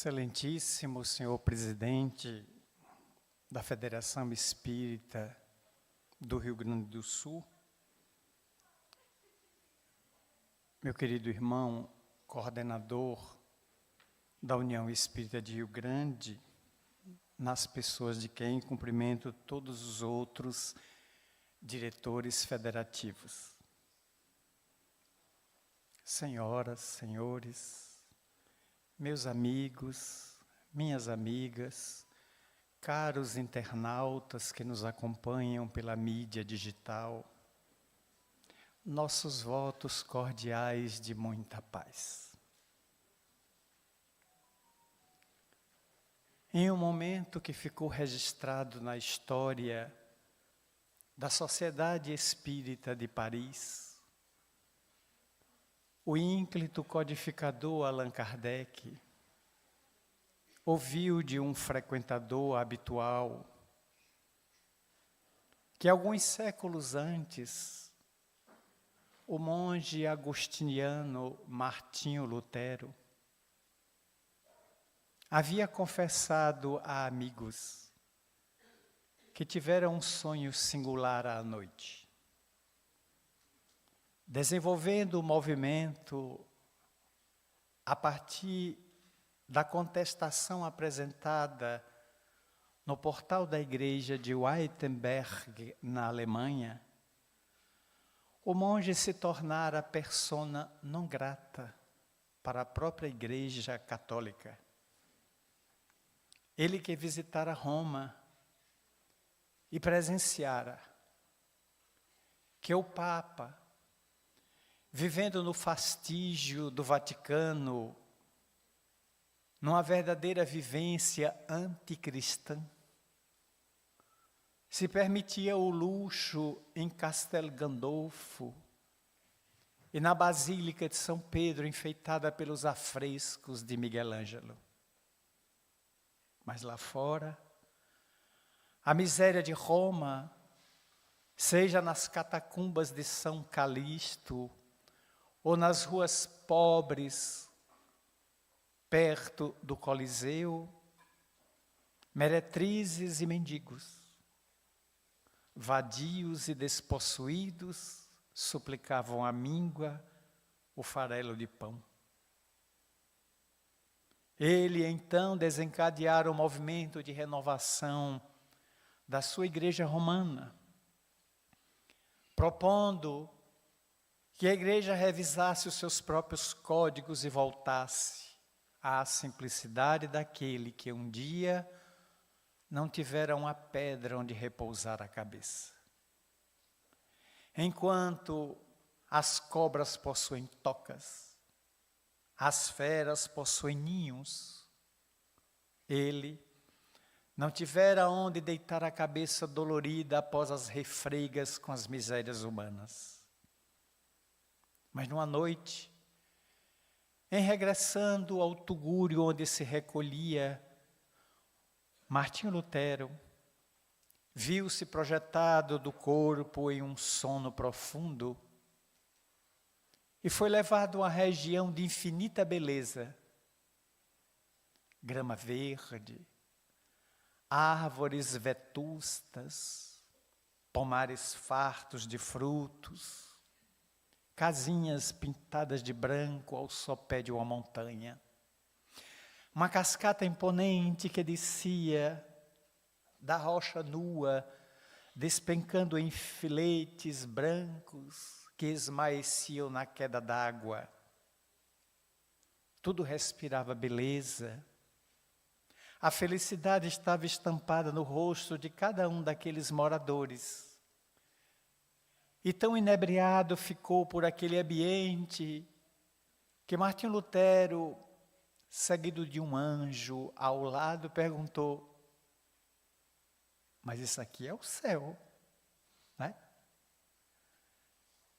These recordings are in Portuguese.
Excelentíssimo senhor presidente da Federação Espírita do Rio Grande do Sul, meu querido irmão, coordenador da União Espírita de Rio Grande, nas pessoas de quem cumprimento todos os outros diretores federativos. Senhoras, senhores, meus amigos, minhas amigas, caros internautas que nos acompanham pela mídia digital, nossos votos cordiais de muita paz. Em um momento que ficou registrado na história da Sociedade Espírita de Paris, o ínclito codificador Allan Kardec ouviu de um frequentador habitual que alguns séculos antes, o monge agostiniano Martinho Lutero havia confessado a amigos que tiveram um sonho singular à noite. Desenvolvendo o movimento a partir da contestação apresentada no portal da igreja de Wittenberg, na Alemanha, o monge se tornara persona non grata para a própria igreja católica. Ele que visitara Roma e presenciara que o Papa, vivendo no fastígio do Vaticano, numa verdadeira vivência anticristã, se permitia o luxo em Castel Gandolfo e na Basílica de São Pedro, enfeitada pelos afrescos de Miguel Ângelo. Mas lá fora, a miséria de Roma, seja nas catacumbas de São Calixto, ou nas ruas pobres, perto do Coliseu, meretrizes e mendigos, vadios e despossuídos, suplicavam à míngua o farelo de pão. Ele, então, desencadeara o movimento de renovação da sua igreja romana, propondo que a igreja revisasse os seus próprios códigos e voltasse à simplicidade daquele que um dia não tivera uma pedra onde repousar a cabeça. Enquanto as cobras possuem tocas, as feras possuem ninhos, ele não tivera onde deitar a cabeça dolorida após as refreigas com as misérias humanas. Mas numa noite, em regressando ao tugúrio onde se recolhia, Martinho Lutero viu-se projetado do corpo em um sono profundo e foi levado a uma região de infinita beleza, grama verde, árvores vetustas, pomares fartos de frutos, casinhas pintadas de branco ao sopé de uma montanha. Uma cascata imponente que descia da rocha nua, despencando em filetes brancos que esmaeciam na queda d'água. Tudo respirava beleza. A felicidade estava estampada no rosto de cada um daqueles moradores. E tão inebriado ficou por aquele ambiente que Martinho Lutero, seguido de um anjo ao lado, perguntou: mas isso aqui é o céu, né?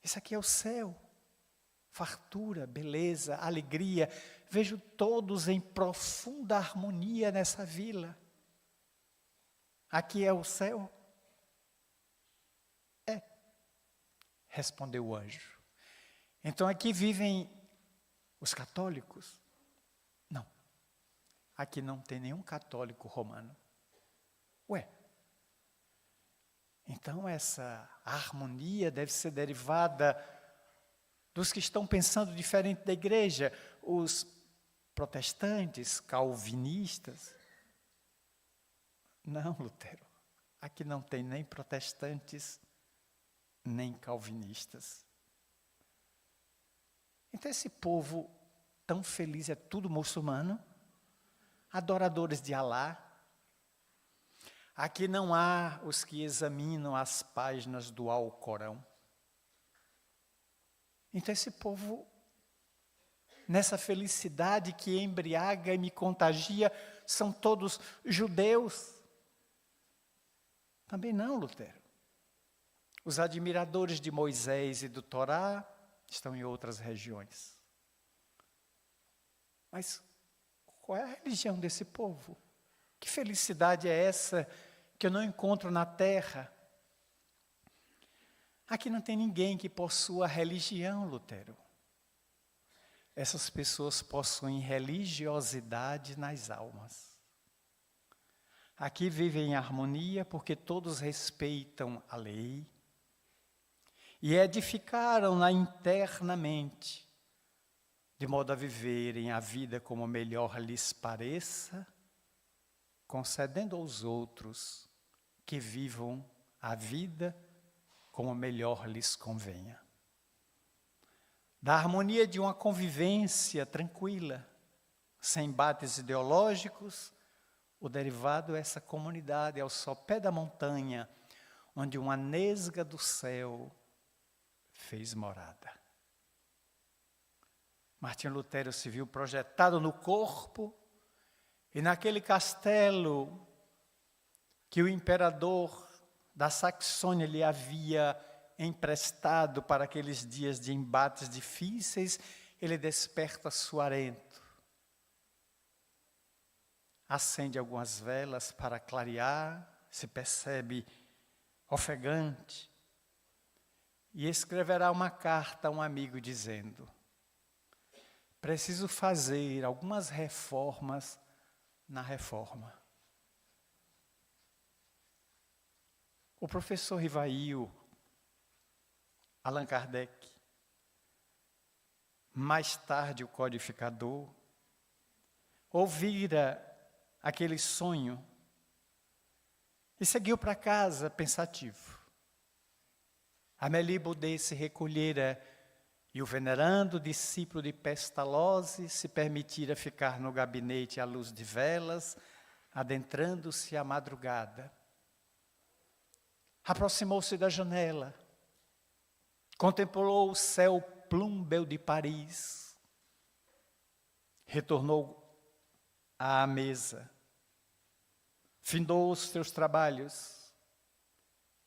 Isso aqui é o céu. Fartura, beleza, alegria. Vejo todos em profunda harmonia nessa vila. Aqui é o céu? É, respondeu o anjo. Então aqui vivem os católicos? Não. aqui não tem nenhum católico romano. Ué, então essa harmonia deve ser derivada dos que estão pensando diferente da igreja, os protestantes, calvinistas. Não, Lutero, aqui não tem nem protestantes, nem calvinistas. Então esse povo tão feliz é tudo muçulmano, adoradores de Alá. Aqui não há os que examinam as páginas do Alcorão. Então esse povo, nessa felicidade que embriaga e me contagia, são todos judeus. Também não, Lutero. Os admiradores de Moisés e do Torá estão em outras regiões. Mas qual é a religião desse povo? Que felicidade é essa que eu não encontro na terra? Aqui não tem ninguém que possua religião, Lutero. Essas pessoas possuem religiosidade nas almas. Aqui vivem em harmonia porque todos respeitam a lei e edificaram-na internamente, de modo a viverem a vida como melhor lhes pareça, concedendo aos outros que vivam a vida como melhor lhes convenha. Da harmonia de uma convivência tranquila, sem embates ideológicos, o derivado é essa comunidade ao sopé da montanha, onde uma nesga do céu fez morada. Martinho Lutero se viu projetado no corpo e naquele castelo que o imperador da Saxônia lhe havia emprestado para aqueles dias de embates difíceis, ele desperta suarento. Acende algumas velas para clarear, se percebe ofegante, e escreverá uma carta a um amigo dizendo: preciso fazer algumas reformas na reforma. O professor Rivail, Allan Kardec, mais tarde o codificador, ouvira aquele sonho e seguiu para casa pensativo. Amélie Baudet se recolhera e o venerando discípulo de Pestalozzi se permitira ficar no gabinete à luz de velas, adentrando-se à madrugada. Aproximou-se da janela, contemplou o céu plúmbeo de Paris, retornou à mesa, findou os seus trabalhos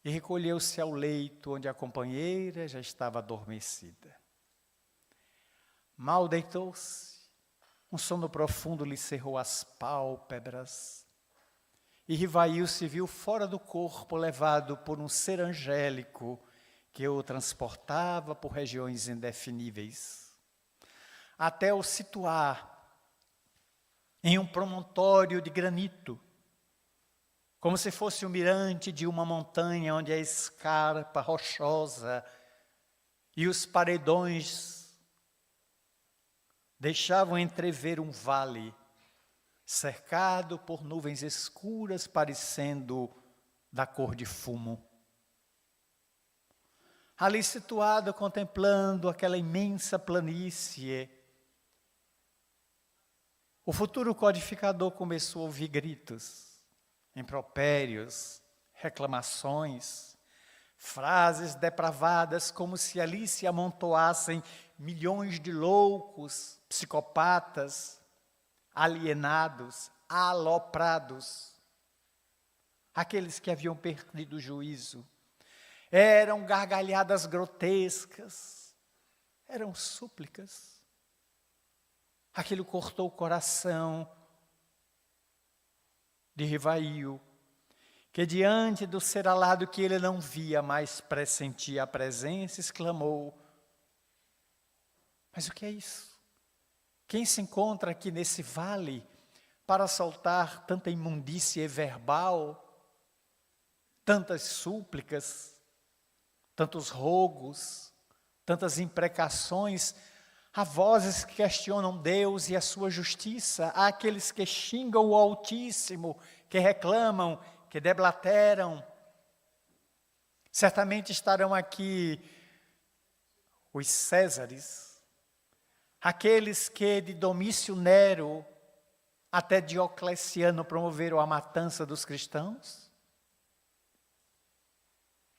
e recolheu-se ao leito onde a companheira já estava adormecida. Mal deitou-se, um sono profundo lhe cerrou as pálpebras, e Rivail se viu fora do corpo, levado por um ser angélico que o transportava por regiões indefiníveis, até o situar em um promontório de granito, como se fosse o mirante de uma montanha onde a escarpa rochosa e os paredões deixavam entrever um vale cercado por nuvens escuras parecendo da cor de fumo. Ali situado, contemplando aquela imensa planície, o futuro codificador começou a ouvir gritos, impropérios, reclamações, frases depravadas, como se ali se amontoassem milhões de loucos, psicopatas, alienados, aloprados, aqueles que haviam perdido o juízo. Eram gargalhadas grotescas, eram súplicas. Aquilo cortou o coração de Rivail, que diante do ser alado que ele não via, mas pressentia a presença, exclamou: mas o que é isso? Quem se encontra aqui nesse vale para soltar tanta imundície verbal, tantas súplicas, tantos rogos, tantas imprecações. Há vozes que questionam Deus e a sua justiça. Há aqueles que xingam o Altíssimo, que reclamam, que deblateram. Certamente estarão aqui os Césares, aqueles que de Domício Nero até Diocleciano promoveram a matança dos cristãos.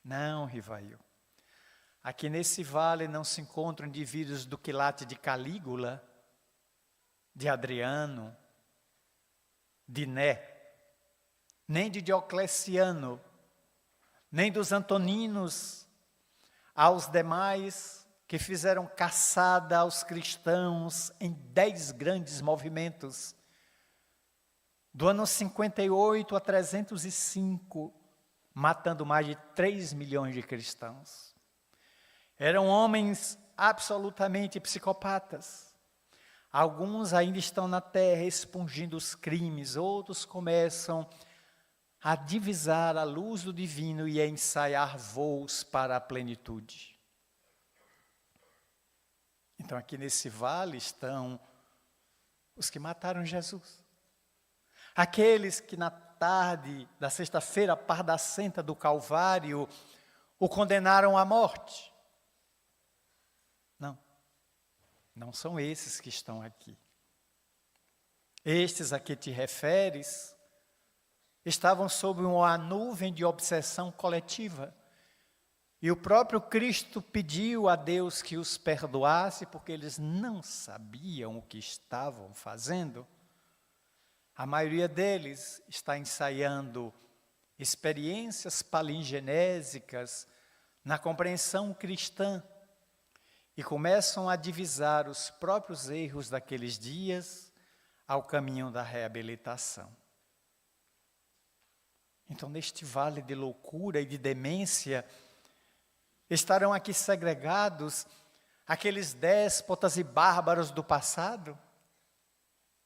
Não, Rivail. Aqui nesse vale não se encontram indivíduos do quilate de Calígula, de Adriano, de Né, nem de Diocleciano, nem dos Antoninos, aos demais que fizeram caçada aos cristãos em 10 grandes movimentos, do ano 58 a 305, matando mais de 3 milhões de cristãos. Eram homens absolutamente psicopatas. Alguns ainda estão na terra expungindo os crimes, outros começam a divisar a luz do divino e a ensaiar voos para a plenitude. Então aqui nesse vale estão os que mataram Jesus. Aqueles que na tarde da sexta-feira pardacenta do Calvário o condenaram à morte. Não são esses que estão aqui. Estes a que te referes estavam sob uma nuvem de obsessão coletiva. E o próprio Cristo pediu a Deus que os perdoasse, porque eles não sabiam o que estavam fazendo. A maioria deles está ensaiando experiências palingenésicas na compreensão cristã e começam a divisar os próprios erros daqueles dias ao caminho da reabilitação. Então, neste vale de loucura e de demência, estarão aqui segregados aqueles déspotas e bárbaros do passado?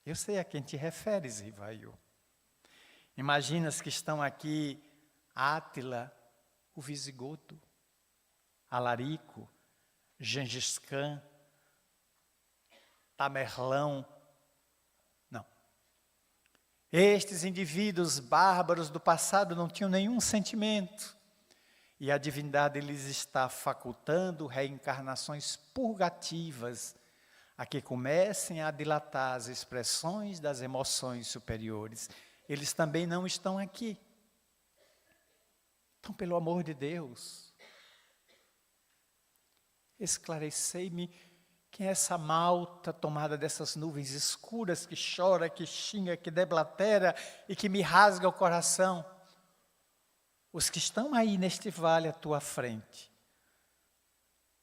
Eu sei a quem te referes, Rivail. Imaginas que estão aqui Átila, o Visigodo, Alarico, Gengis Khan, Tamerlão. Não. Estes indivíduos bárbaros do passado não tinham nenhum sentimento. E a divindade lhes está facultando reencarnações purgativas, a que comecem a dilatar as expressões das emoções superiores. Eles também não estão aqui. Então, pelo amor de Deus, esclarecei-me quem é essa malta tomada dessas nuvens escuras que chora, que xinga, que deblatera e que me rasga o coração. Os que estão aí neste vale à tua frente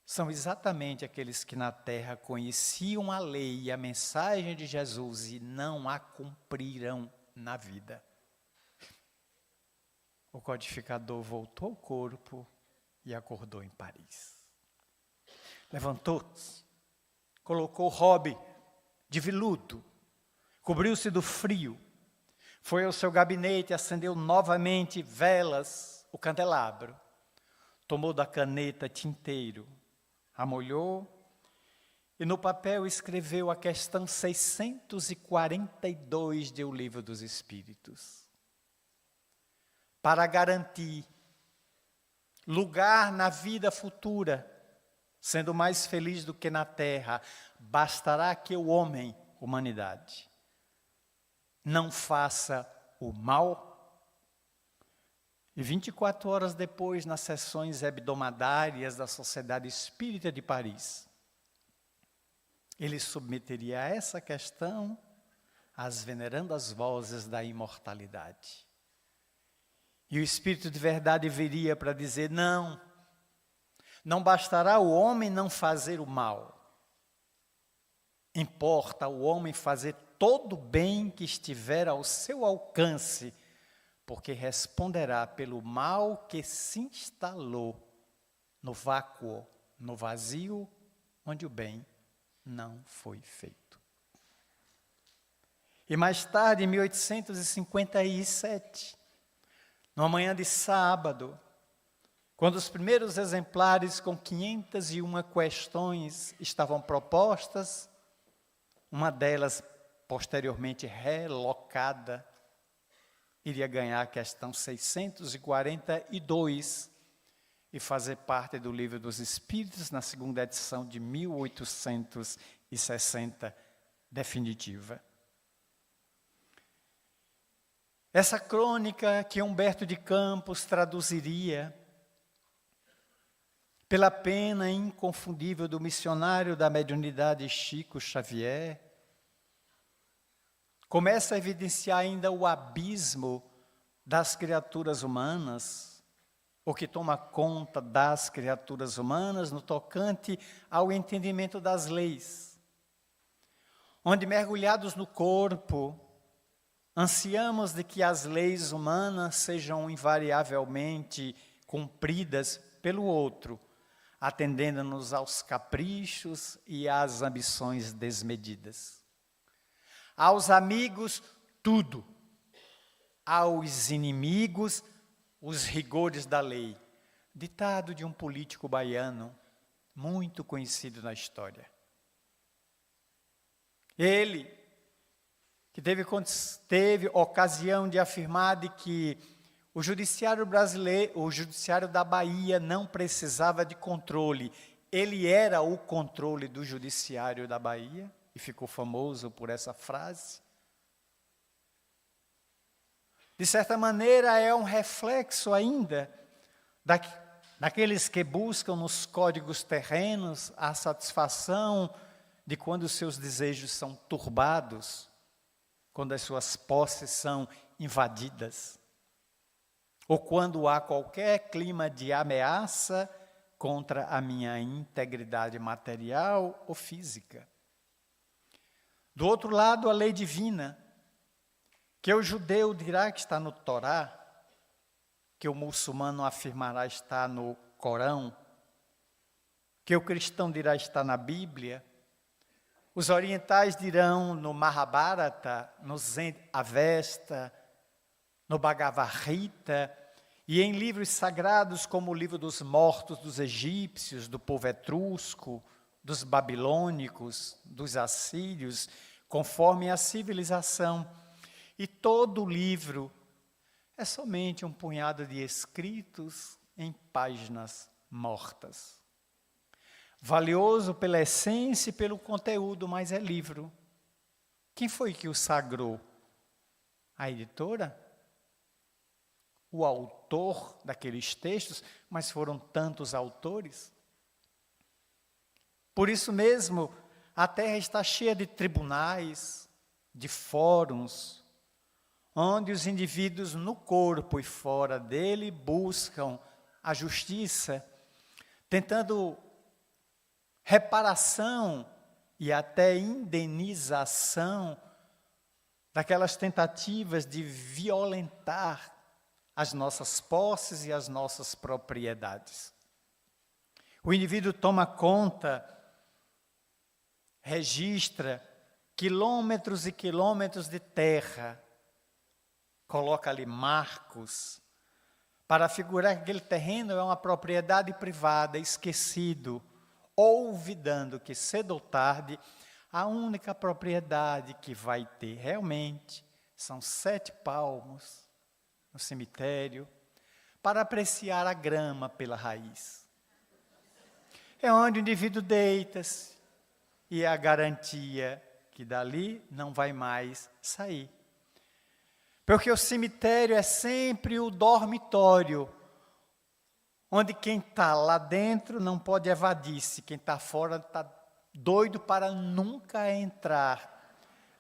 são exatamente aqueles que na terra conheciam a lei e a mensagem de Jesus e não a cumpriram na vida. O codificador voltou ao corpo e acordou em Paris. Levantou-se, colocou robe de veludo, cobriu-se do frio, foi ao seu gabinete, acendeu novamente velas, o candelabro, tomou da caneta tinteiro, a molhou e no papel escreveu a questão 642 de O Livro dos Espíritos. Para garantir lugar na vida futura, sendo mais feliz do que na terra, bastará que o homem, humanidade, não faça o mal. E 24 horas depois, nas sessões hebdomadárias da Sociedade Espírita de Paris, ele submeteria a essa questão às venerandas vozes da imortalidade. E o Espírito de verdade viria para dizer, não bastará o homem não fazer o mal. Importa o homem fazer todo o bem que estiver ao seu alcance, porque responderá pelo mal que se instalou no vácuo, no vazio, onde o bem não foi feito. E mais tarde, em 1857, numa manhã de sábado, quando os primeiros exemplares com 501 questões estavam propostas, uma delas, posteriormente relocada, iria ganhar a questão 642 e fazer parte do Livro dos Espíritos, na segunda edição de 1860, definitiva. Essa crônica que Humberto de Campos traduziria pela pena inconfundível do missionário da mediunidade Chico Xavier, começa a evidenciar ainda o abismo das criaturas humanas, o que toma conta das criaturas humanas no tocante ao entendimento das leis, onde mergulhados no corpo, ansiamos de que as leis humanas sejam invariavelmente cumpridas pelo outro, atendendo-nos aos caprichos e às ambições desmedidas. Aos amigos, tudo. Aos inimigos, os rigores da lei. Ditado de um político baiano, muito conhecido na história. Ele, que teve ocasião de afirmar de que o judiciário brasileiro, o judiciário da Bahia não precisava de controle. Ele era o controle do judiciário da Bahia, e ficou famoso por essa frase. De certa maneira, é um reflexo ainda daqueles que buscam nos códigos terrenos a satisfação de quando os seus desejos são turbados, quando as suas posses são invadidas, ou quando há qualquer clima de ameaça contra a minha integridade material ou física. Do outro lado, a lei divina, que o judeu dirá que está no Torá, que o muçulmano afirmará estar no Corão, que o cristão dirá estar na Bíblia, os orientais dirão no Mahabharata, no Zen Avesta, no Bhagavad Gita, e em livros sagrados como o livro dos mortos dos egípcios, do povo etrusco, dos babilônicos, dos assírios, conforme a civilização. E todo o livro é somente um punhado de escritos em páginas mortas. Valioso pela essência e pelo conteúdo, mas é livro. Quem foi que o sagrou? A editora? O autor daqueles textos? Mas foram tantos autores? Por isso mesmo, a Terra está cheia de tribunais, de fóruns, onde os indivíduos no corpo e fora dele buscam a justiça, tentando reparação e até indenização daquelas tentativas de violentar as nossas posses e as nossas propriedades. O indivíduo toma conta, registra quilômetros e quilômetros de terra, coloca ali marcos, para figurar que aquele terreno é uma propriedade privada, esquecido, olvidando que cedo ou tarde, a única propriedade que vai ter realmente são 7 palmos no cemitério, para apreciar a grama pela raiz. É onde o indivíduo deita-se, e é a garantia que dali não vai mais sair. Porque o cemitério é sempre o dormitório, onde quem está lá dentro não pode evadir-se, quem está fora está doido para nunca entrar.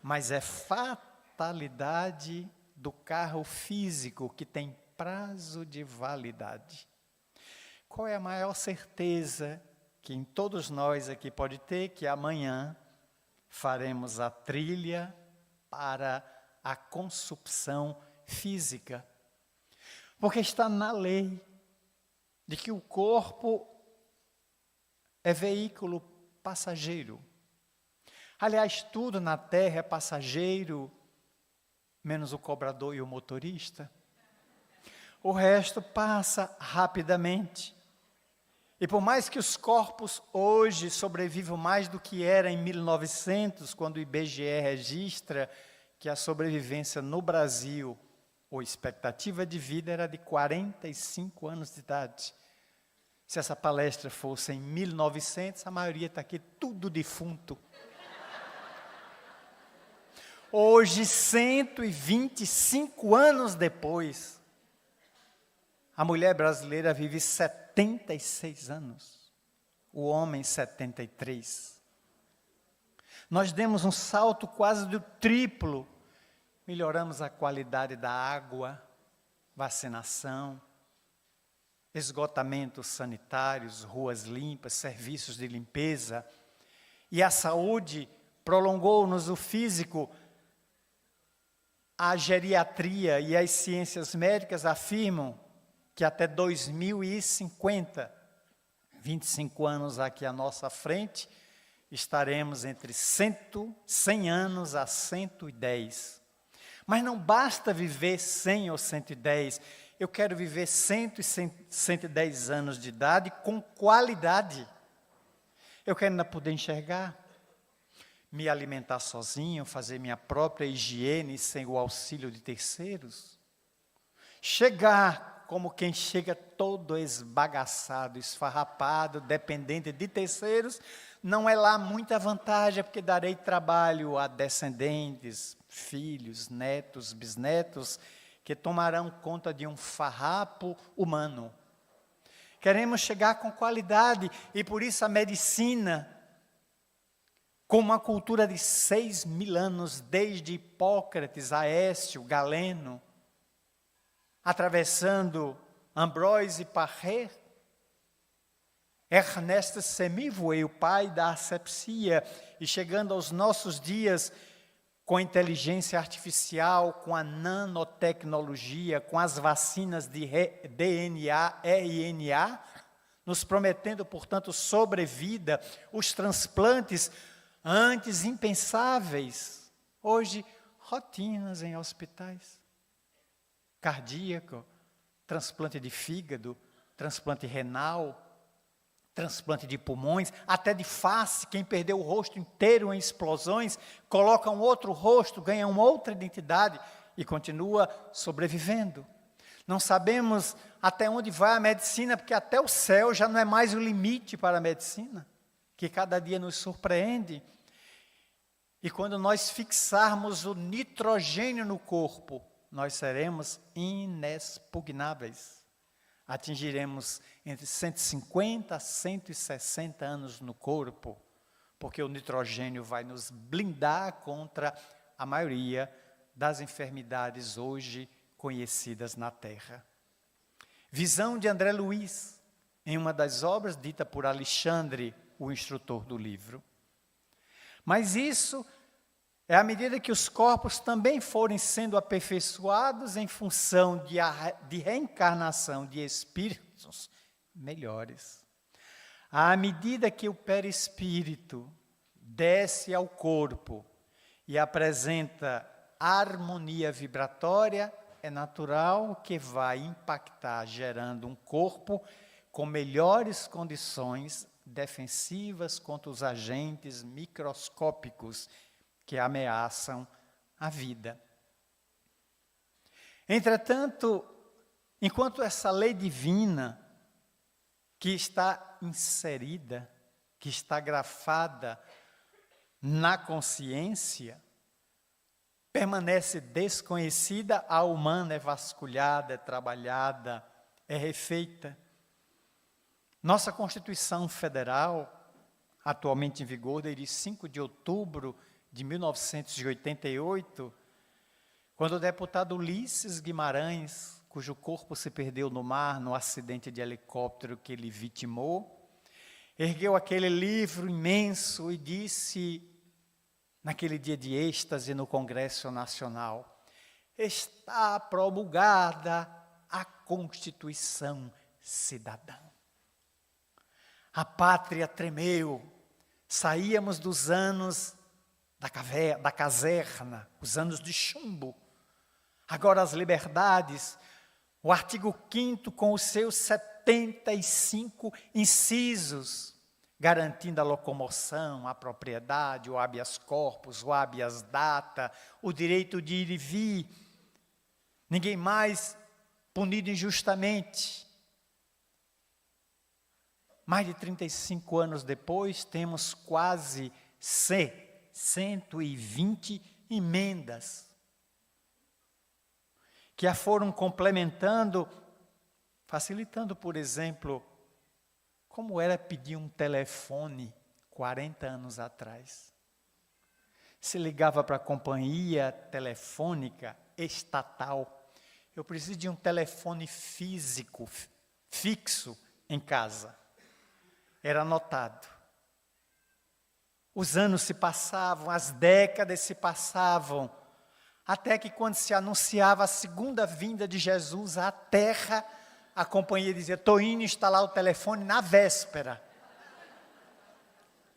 Mas é fatalidade do carro físico que tem prazo de validade. Qual é a maior certeza que em todos nós aqui pode ter? Que amanhã faremos a trilha para a consumpção física. Porque está na lei de que o corpo é veículo passageiro. Aliás, tudo na terra é passageiro menos o cobrador e o motorista. O resto passa rapidamente. E por mais que os corpos hoje sobrevivam mais do que era em 1900, quando o IBGE registra que a sobrevivência no Brasil, ou expectativa de vida, era de 45 anos de idade. Se essa palestra fosse em 1900, a maioria está aqui tudo defunto. Hoje, 125 anos depois, a mulher brasileira vive 76 anos, o homem 73. Nós demos um salto quase do triplo, melhoramos a qualidade da água, vacinação, esgotamentos sanitários, ruas limpas, serviços de limpeza, e a saúde prolongou-nos o físico. A geriatria e as ciências médicas afirmam que até 2050, 25 anos aqui à nossa frente, estaremos entre 100 anos a 110. Mas não basta viver 100 ou 110, eu quero viver 100 e 110 anos de idade com qualidade. Eu quero ainda poder enxergar, me alimentar sozinho, fazer minha própria higiene sem o auxílio de terceiros. Chegar como quem chega todo esbagaçado, esfarrapado, dependente de terceiros, não é lá muita vantagem, porque darei trabalho a descendentes, filhos, netos, bisnetos, que tomarão conta de um farrapo humano. Queremos chegar com qualidade, e por isso a medicina, com uma cultura de 6.000 anos, desde Hipócrates, Aécio, Galeno, atravessando Ambroise Paré, Ernest Semivue, o pai da asepsia, e chegando aos nossos dias com a inteligência artificial, com a nanotecnologia, com as vacinas de DNA, RNA, nos prometendo, portanto, sobrevida, os transplantes antes impensáveis, hoje rotinas em hospitais. Cardíaco, transplante de fígado, transplante renal, transplante de pulmões, até de face. Quem perdeu o rosto inteiro em explosões, coloca um outro rosto, ganha uma outra identidade e continua sobrevivendo. Não sabemos até onde vai a medicina, porque até o céu já não é mais o limite para a medicina, que cada dia nos surpreende. E quando nós fixarmos o nitrogênio no corpo, nós seremos inexpugnáveis. Atingiremos entre 150 a 160 anos no corpo, porque o nitrogênio vai nos blindar contra a maioria das enfermidades hoje conhecidas na Terra. Visão de André Luiz, em uma das obras dita por Alexandre, o instrutor do livro. Mas isso é à medida que os corpos também forem sendo aperfeiçoados em função de reencarnação de espíritos melhores. À medida que o perispírito desce ao corpo e apresenta harmonia vibratória, é natural que vai impactar, gerando um corpo com melhores condições defensivas contra os agentes microscópicos que ameaçam a vida. Entretanto, enquanto essa lei divina, que está inserida, que está grafada na consciência, permanece desconhecida, a humana é vasculhada, é trabalhada, é refeita. Nossa Constituição Federal, atualmente em vigor desde 5 de outubro de 1988, quando o deputado Ulisses Guimarães, cujo corpo se perdeu no mar no acidente de helicóptero que ele vitimou, ergueu aquele livro imenso e disse, naquele dia de êxtase no Congresso Nacional, está promulgada a Constituição Cidadã. A pátria tremeu, saíamos dos anos da caverna, os anos de chumbo, Agora as liberdades, o artigo 5º com os seus 75 incisos, garantindo a locomoção, a propriedade, o habeas corpus, o habeas data, o direito de ir e vir, ninguém mais punido injustamente. Mais de 35 anos depois, temos quase 120 emendas que a foram complementando, facilitando, por exemplo, como era pedir um telefone 40 anos atrás. Se ligava para a companhia telefônica estatal. Eu preciso de um telefone físico, fixo, em casa. Era anotado. Os anos se passavam, as décadas se passavam, até que quando se anunciava a segunda vinda de Jesus à terra, a companhia dizia, estou indo instalar o telefone na véspera.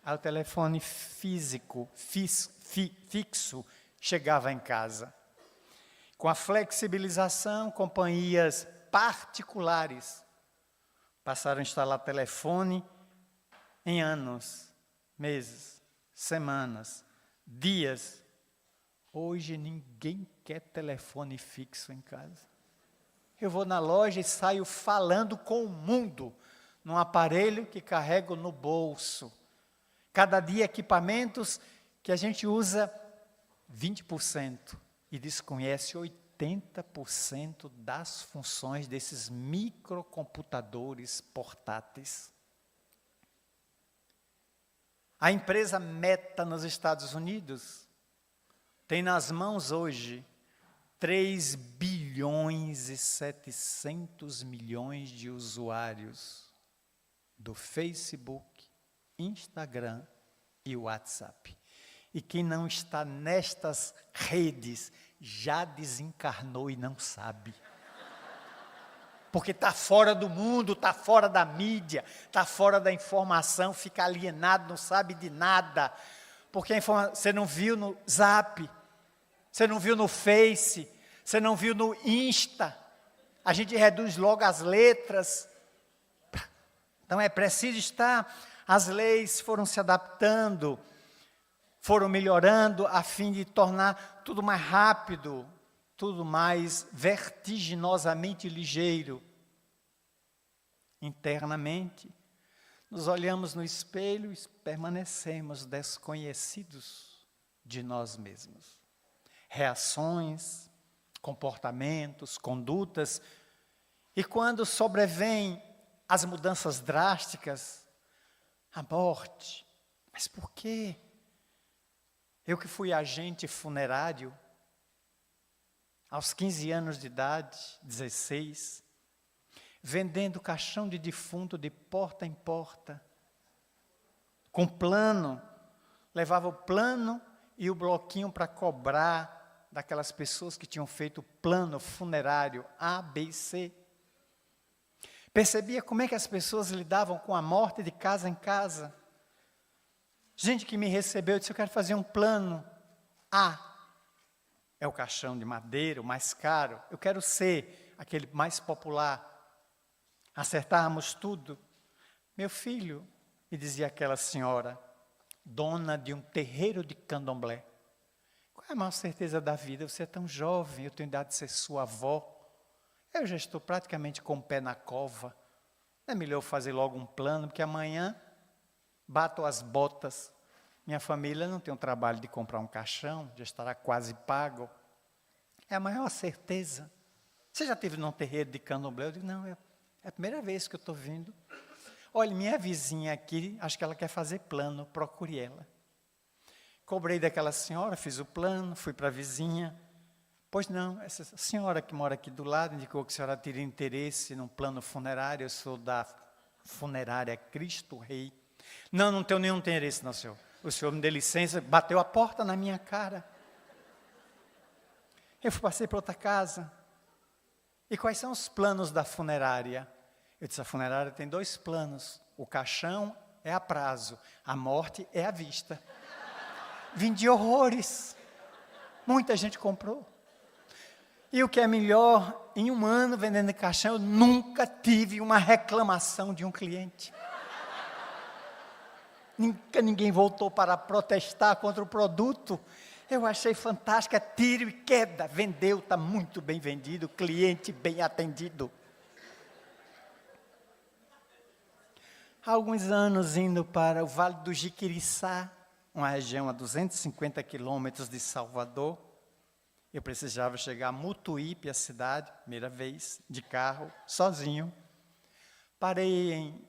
Aí o telefone físico, fixo, chegava em casa. Com a flexibilização, companhias particulares passaram a instalar telefone em anos, meses, semanas, dias. Hoje ninguém quer telefone fixo em casa. Eu vou na loja e saio falando com o mundo, num aparelho que carrego no bolso. Cada dia equipamentos que a gente usa 20% e desconhece 80% das funções desses microcomputadores portáteis. A empresa Meta nos Estados Unidos tem nas mãos hoje 3 bilhões e 700 milhões de usuários do Facebook, Instagram e WhatsApp. E quem não está nestas redes já desencarnou e não sabe. Porque está fora do mundo, está fora da mídia, está fora da informação, fica alienado, não sabe de nada. Porque você não viu no Zap, você não viu no Face, você não viu no Insta. A gente reduz logo as letras. Então é preciso estar, as leis foram se adaptando, foram melhorando a fim de tornar tudo mais rápido, tudo mais vertiginosamente ligeiro. Internamente, nos olhamos no espelho e permanecemos desconhecidos de nós mesmos. Reações, comportamentos, condutas, e quando sobrevêm as mudanças drásticas, a morte. Mas por quê? Eu que fui agente funerário, aos 15 anos de idade, 16, vendendo caixão de defunto de porta em porta, com plano, levava o plano e o bloquinho para cobrar daquelas pessoas que tinham feito o plano funerário A, B e C. Percebia como é que as pessoas lidavam com a morte de casa em casa. Gente que me recebeu disse, eu quero fazer um plano A. É o caixão de madeira, o mais caro. Eu quero C, aquele mais popular. Acertávamos tudo. Meu filho, me dizia aquela senhora, dona de um terreiro de candomblé. Qual é a maior certeza da vida? Você é tão jovem, eu tenho idade de ser sua avó. Eu já estou praticamente com o pé na cova. Não é melhor eu fazer logo um plano, porque amanhã bato as botas. Minha família não tem o trabalho de comprar um caixão, já estará quase pago. É a maior certeza. Você já esteve num terreiro de candomblé? Eu digo, não, é a primeira vez que eu estou vindo. Olha, minha vizinha aqui, acho que ela quer fazer plano, procure ela. Cobrei daquela senhora, fiz o plano, fui para a vizinha. Pois não, essa senhora que mora aqui do lado indicou que a senhora teria interesse num plano funerário, eu sou da funerária Cristo Rei. Não, não tenho nenhum interesse, não, senhor. O senhor me dê licença, bateu a porta na minha cara. Eu passei para outra casa. E quais são os planos da funerária? Eu disse, a funerária tem 2 planos. O caixão é a prazo, a morte é à vista. Vendi horrores. Muita gente comprou. E o que é melhor, em um ano vendendo caixão, eu nunca tive uma reclamação de um cliente. Nunca ninguém voltou para protestar contra o produto. Eu achei fantástico, é tiro e queda. Vendeu, está muito bem vendido, cliente bem atendido. Há alguns anos indo para o Vale do Jiquiriçá, uma região a 250 quilômetros de Salvador, eu precisava chegar a Mutuípe, a cidade, primeira vez, de carro, sozinho. Parei em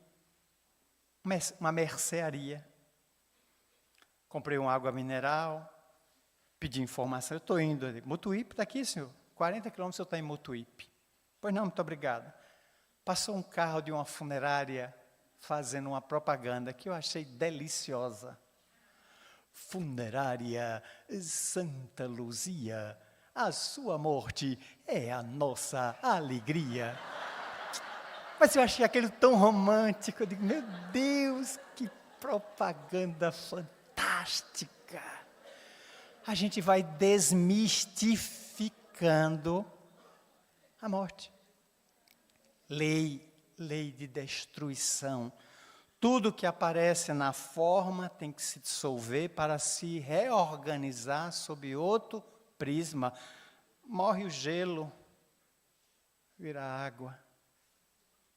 uma mercearia, comprei uma água mineral, pedi informação, eu estou indo ali. Mutuípe está aqui, senhor, 40 quilômetros eu estou em Mutuípe. Pois não, muito obrigado. Passou um carro de uma funerária fazendo uma propaganda que eu achei deliciosa. Funerária Santa Luzia, a sua morte é a nossa alegria. Mas eu achei aquele tão romântico, eu digo, meu Deus, que propaganda fantástica. A gente vai desmistificando a morte. Lei de destruição. Tudo que aparece na forma tem que se dissolver para se reorganizar sob outro prisma. Morre o gelo, vira água.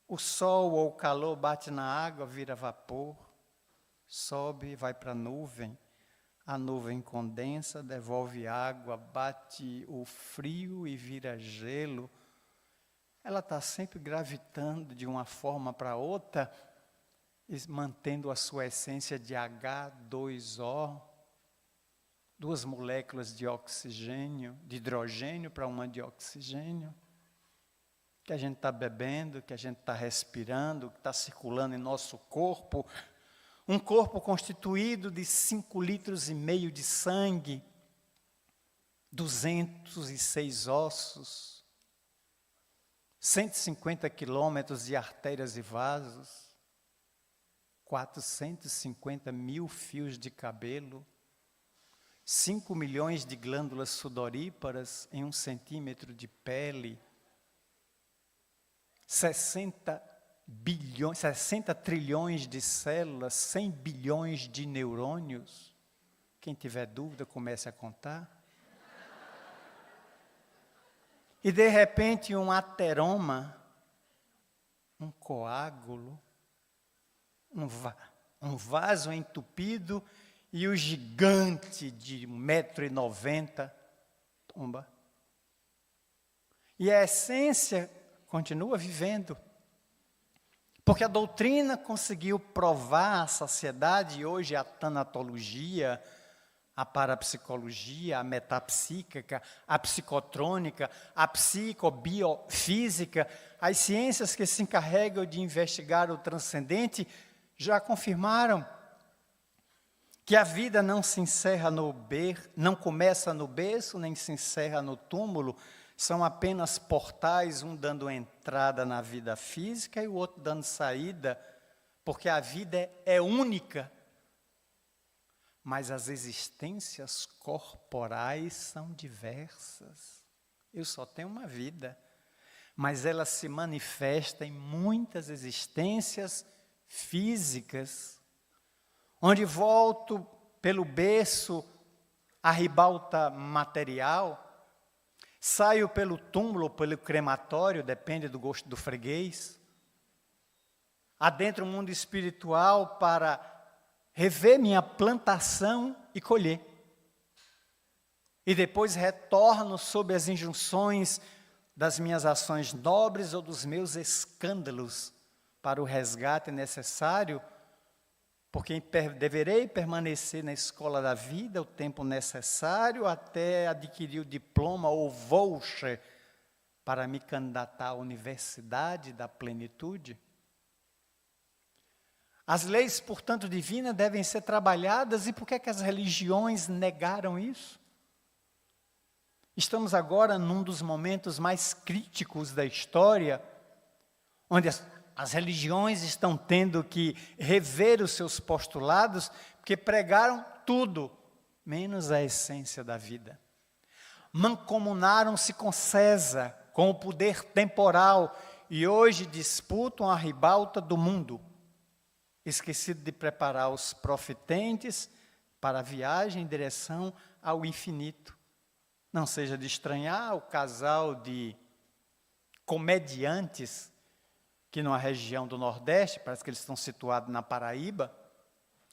O sol ou o calor bate na água, vira vapor. Sobe e vai para a nuvem condensa, devolve água, bate o frio e vira gelo. Ela está sempre gravitando de uma forma para outra, mantendo a sua essência de H2O, 2 moléculas de oxigênio, de hidrogênio para uma de oxigênio, que a gente está bebendo, que a gente está respirando, que está circulando em nosso corpo, um corpo constituído de 5,5 litros de sangue, 206 ossos, 150 quilômetros de artérias e vasos, 450 mil fios de cabelo, 5 milhões de glândulas sudoríparas em 1 centímetro de pele, 60 trilhões de células, 100 bilhões de neurônios. Quem tiver dúvida, comece a contar. E de repente um ateroma, um coágulo, um vaso entupido e o gigante de 1,90 m tomba. E a essência continua vivendo. Porque a doutrina conseguiu provar à sociedade, e hoje a tanatologia, a parapsicologia, a metapsíquica, a psicotrônica, a psicobiofísica, as ciências que se encarregam de investigar o transcendente, já confirmaram que a vida não se encerra não começa no berço, nem se encerra no túmulo, são apenas portais, um dando entrada na vida física e o outro dando saída, porque a vida é única. Mas as existências corporais são diversas. Eu só tenho uma vida, mas ela se manifesta em muitas existências físicas, onde volto pelo berço à ribalta material, saio pelo túmulo, pelo crematório, depende do gosto do freguês, adentro o mundo espiritual para rever minha plantação e colher. E depois retorno sob as injunções das minhas ações nobres ou dos meus escândalos para o resgate necessário, porque deverei permanecer na escola da vida o tempo necessário até adquirir o diploma ou voucher para me candidatar à universidade da plenitude. As leis, portanto, divinas devem ser trabalhadas, e por que as religiões negaram isso? Estamos agora num dos momentos mais críticos da história, onde as religiões estão tendo que rever os seus postulados, porque pregaram tudo, menos a essência da vida. mancomunaram-se com César, com o poder temporal, e hoje disputam a ribalta do mundo, esquecido de preparar os profetentes para a viagem em direção ao infinito. Não seja de estranhar o casal de comediantes que numa região do Nordeste, parece que eles estão situados na Paraíba,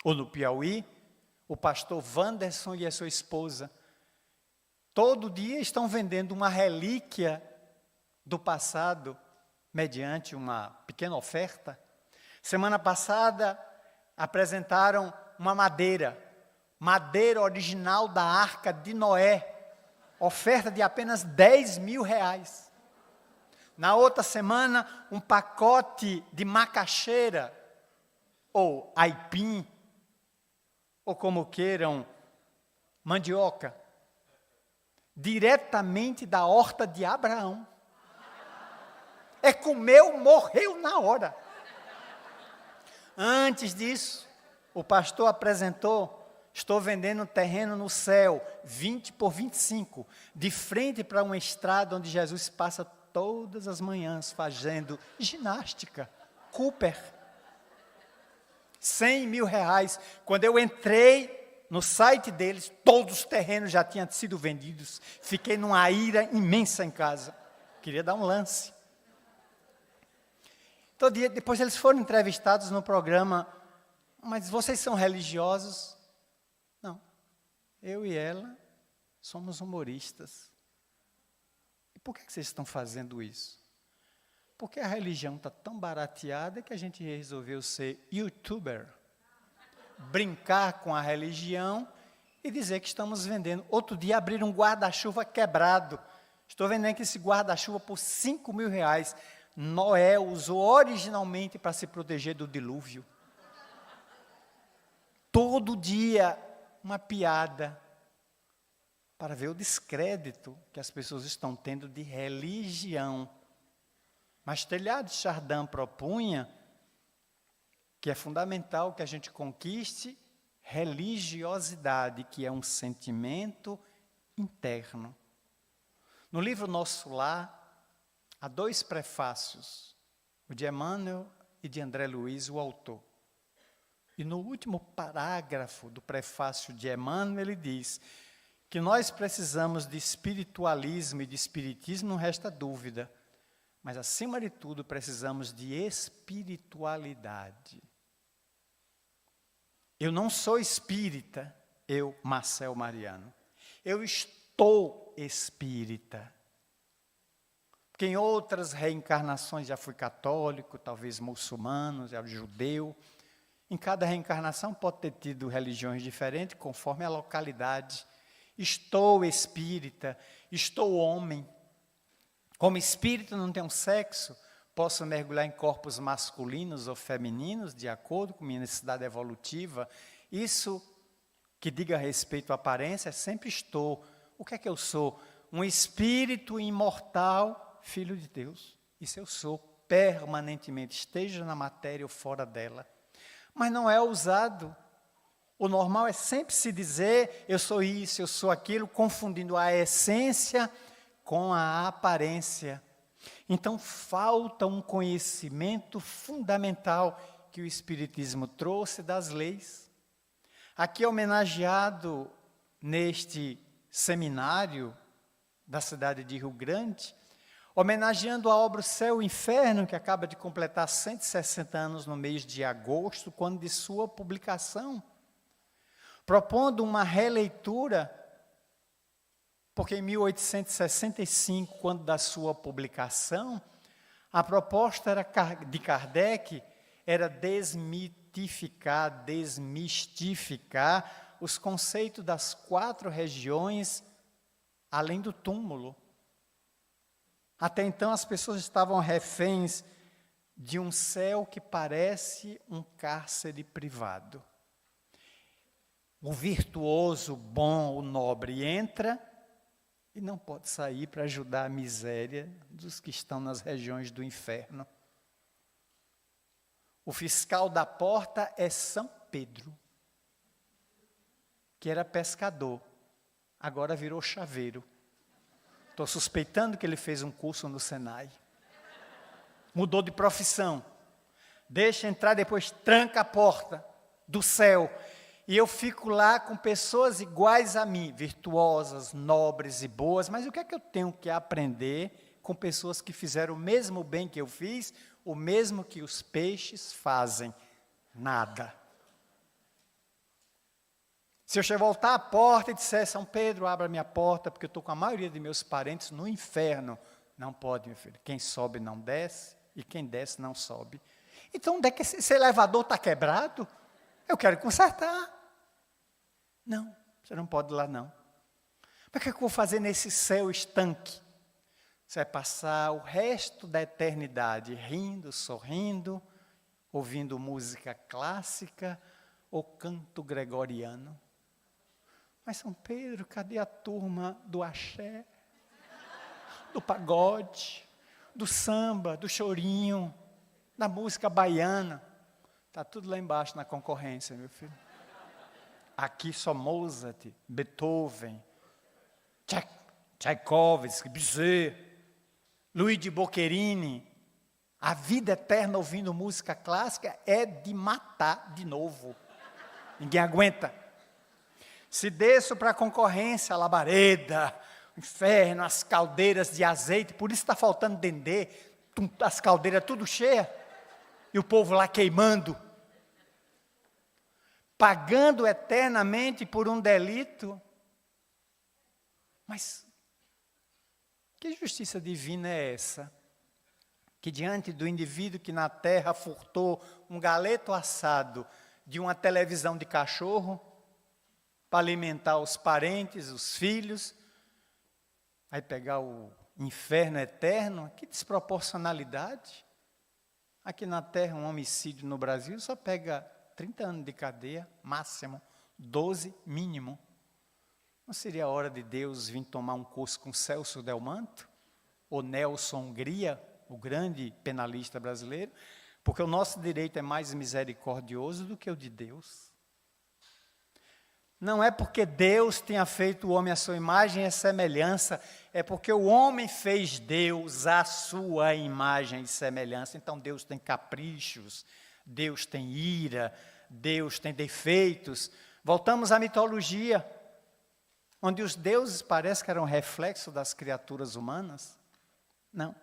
ou no Piauí, o pastor Wanderson e a sua esposa, todo dia estão vendendo uma relíquia do passado, mediante uma pequena oferta. Semana passada, apresentaram uma madeira original da Arca de Noé, oferta de apenas R$10.000. Na outra semana, um pacote de macaxeira, ou aipim, ou como queiram, mandioca, diretamente da horta de Abraão. Comeu, morreu na hora. Antes disso, o pastor apresentou: estou vendendo um terreno no céu, 20 por 25, de frente para uma estrada onde Jesus passa todas as manhãs fazendo ginástica. Cooper. R$100.000. Quando eu entrei no site deles, todos os terrenos já tinham sido vendidos. Fiquei numa ira imensa em casa. Queria dar um lance. Todo dia, depois eles foram entrevistados no programa: mas vocês são religiosos? Não, eu e ela somos humoristas. E por que vocês estão fazendo isso? Porque a religião está tão barateada que a gente resolveu ser youtuber, brincar com a religião e dizer que estamos vendendo. Outro dia abriram um guarda-chuva quebrado. Estou vendendo esse guarda-chuva por R$5.000. Noé usou originalmente para se proteger do dilúvio. Todo dia uma piada para ver o descrédito que as pessoas estão tendo de religião. Mas Teilhard de Chardin propunha que é fundamental que a gente conquiste religiosidade, que é um sentimento interno. No livro Nosso Lar, há 2 prefácios, o de Emmanuel e de André Luiz, o autor. E no último parágrafo do prefácio de Emmanuel, ele diz que nós precisamos de espiritualismo e de espiritismo, não resta dúvida, mas acima de tudo precisamos de espiritualidade. Eu não sou espírita, eu, Marcel Mariano. Eu estou espírita. Porque em outras reencarnações já fui católico, talvez muçulmano, já judeu. Em cada reencarnação pode ter tido religiões diferentes, conforme a localidade. Estou espírita, estou homem. Como espírito não tem um sexo, posso mergulhar em corpos masculinos ou femininos, de acordo com minha necessidade evolutiva. Isso que diga respeito à aparência, sempre estou. O que é que eu sou? Um espírito imortal, filho de Deus. Isso eu sou permanentemente, esteja na matéria ou fora dela. Mas não é usado. O normal é sempre se dizer, eu sou isso, eu sou aquilo, confundindo a essência com a aparência. Então, falta um conhecimento fundamental que o Espiritismo trouxe das leis. Aqui homenageado neste seminário da cidade de Rio Grande, homenageando a obra O Céu e o Inferno, que acaba de completar 160 anos no mês de agosto, quando de sua publicação, propondo uma releitura, porque em 1865, quando da sua publicação, a proposta de Kardec era desmitificar, desmistificar os conceitos das 4 regiões, além do túmulo. Até então as pessoas estavam reféns de um céu que parece um cárcere privado. O virtuoso, bom, o nobre entra e não pode sair para ajudar a miséria dos que estão nas regiões do inferno. O fiscal da porta é São Pedro, que era pescador, agora virou chaveiro. Estou suspeitando que ele fez um curso no Senai. Mudou de profissão. Deixa entrar, depois tranca a porta do céu. E eu fico lá com pessoas iguais a mim, virtuosas, nobres e boas. Mas o que é que eu tenho que aprender com pessoas que fizeram o mesmo bem que eu fiz, o mesmo que os peixes fazem? Nada. Se eu voltar à porta e disser, São Pedro, abra minha porta, porque eu estou com a maioria de meus parentes no inferno. Não pode, meu filho. Quem sobe não desce, e quem desce não sobe. Então, onde é que esse elevador está quebrado? Eu quero consertar. Não, você não pode ir lá não. Mas o que eu vou fazer nesse céu estanque? Você vai passar o resto da eternidade rindo, sorrindo, ouvindo música clássica ou canto gregoriano. Mas São Pedro, cadê a turma do axé, do pagode, do samba, do chorinho, da música baiana? Está tudo lá embaixo na concorrência, meu filho. Aqui só Mozart, Beethoven, Tchaikovsky, Bizet, Luigi Boccherini. A vida eterna ouvindo música clássica é de matar de novo. Ninguém aguenta. Se desço para a concorrência, a labareda, o inferno, as caldeiras de azeite, por isso está faltando dendê, as caldeiras tudo cheias, e o povo lá queimando, pagando eternamente por um delito. Mas que justiça divina é essa? Que diante do indivíduo que na terra furtou um galeto assado de uma televisão de cachorro, para alimentar os parentes, os filhos, vai pegar o inferno eterno? Que desproporcionalidade. Aqui na terra, um homicídio no Brasil só pega 30 anos de cadeia, máximo, 12 mínimo. Não seria a hora de Deus vir tomar um curso com Celso Delmanto? Ou Nelson Hungria, o grande penalista brasileiro? Porque o nosso direito é mais misericordioso do que o de Deus. Não é porque Deus tenha feito o homem à sua imagem e semelhança, é porque o homem fez Deus à sua imagem e semelhança. Então Deus tem caprichos, Deus tem ira, Deus tem defeitos. Voltamos à mitologia, onde os deuses parece que eram reflexo das criaturas humanas. Não.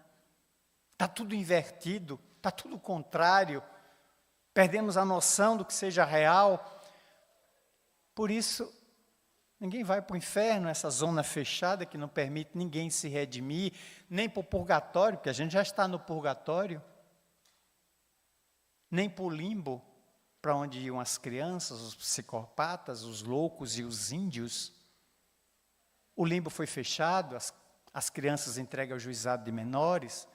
Está tudo invertido, está tudo contrário. Perdemos a noção do que seja real. Por isso, ninguém vai para o inferno, essa zona fechada que não permite ninguém se redimir, nem para o purgatório, porque a gente já está no purgatório, nem para o limbo, para onde iam as crianças, os psicopatas, os loucos e os índios. O limbo foi fechado, as crianças entregues ao juizado de menores,